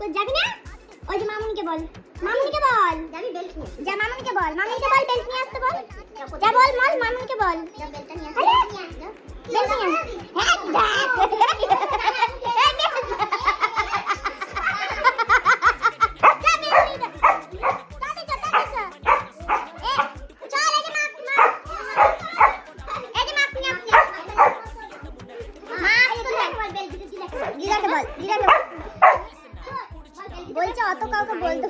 School যাবি না? ওই যে মামুনিকে বল, মামুনিকে বল যাবি বেল্ট নিয়ে, যা মামুনিকে বল বেল্ট নিয়ে আসতে বল, যা বল মামুনিকে বল বেল্টটা নিয়ে আসতে, বেল্ট নিয়ে বলছে অত কাউকে বলতে